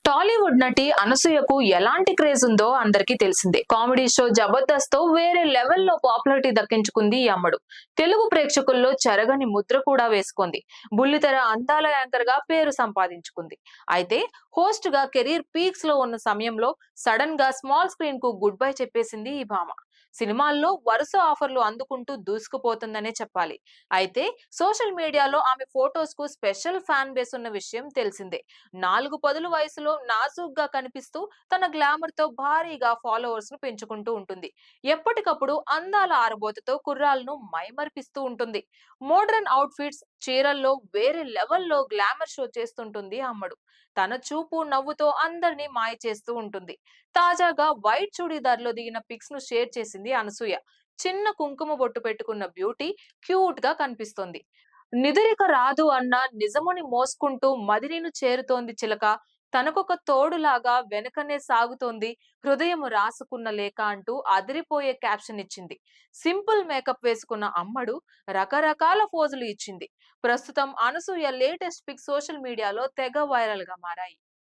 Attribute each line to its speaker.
Speaker 1: టాలీవుడ్ నటి అనసూయకు ఎలాంటి క్రేజ్ ఉందో అందరికీ తెలిసిందే. కామెడీ షో జబర్దస్త్ తో వేరే లెవెల్లో పాపులారిటీ దక్కించుకుంది ఈ అమ్మడు. తెలుగు ప్రేక్షకుల్లో చెరగని ముద్ర కూడా వేసుకుంది. బుల్లితెర అందాల యాంకర్ గా పేరు సంపాదించుకుంది. అయితే హోస్ట్ గా కెరీర్ పీక్స్ లో ఉన్న సమయంలో సడన్ గా స్మాల్ స్క్రీన్ కు గుడ్ బై చెప్పేసింది ఈ భామ. సినిమాల్లో వరుస ఆఫర్లు అందుకుంటూ దూసుకుపోతుందనే చెప్పాలి. అయితే సోషల్ మీడియాలో ఆమె ఫోటోస్ కు స్పెషల్ ఫ్యాన్ బేస్ ఉన్న విషయం తెలిసిందే. 4 పదుల వయసులో నాజూక్ గా కనిపిస్తూ తన గ్లామర్ తో భారీగా ఫాలోవర్స్ ను పెంచుకుంటూ ఉంటుంది. ఎప్పటికప్పుడు అందాల ఆరబోతతో కుర్రాలను మైమర్పిస్తూ ఉంటుంది. మోడర్న్ అవుట్ ఫిట్స్, చీరల్లో వేరే లెవెల్లో గ్లామర్ షో చేస్తుంటుంది ఆ అమ్మడు. తన చూపు నవ్వుతో అందరినీ మాయ చేస్తూ ఉంటుంది. తాజాగా వైట్ చూడీదార్లో దిగిన పిక్స్ ను షేర్ చేసింది అనసూయ. చిన్న కుంకుమ బొట్టు పెట్టుకున్న బ్యూటీ క్యూట్ గా కనిపిస్తోంది. నిదురిక రాదు అన్న నిజముని మోసుకుంటూ మదినిను చేరుతోంది చిలక. తనకొక తోడులాగా వెనకనే సాగుతోంది హృదయము రాసుకున్న లేక అంటూ అదిరిపోయే క్యాప్షన్ ఇచ్చింది. సింపుల్ మేకప్ వేసుకున్న అమ్మడు రకరకాల ఫోజులు ఇచ్చింది. ప్రస్తుతం అనసూయ లేటెస్ట్ పిక్ సోషల్ మీడియాలో తెగ వైరల్ గా మారాయి.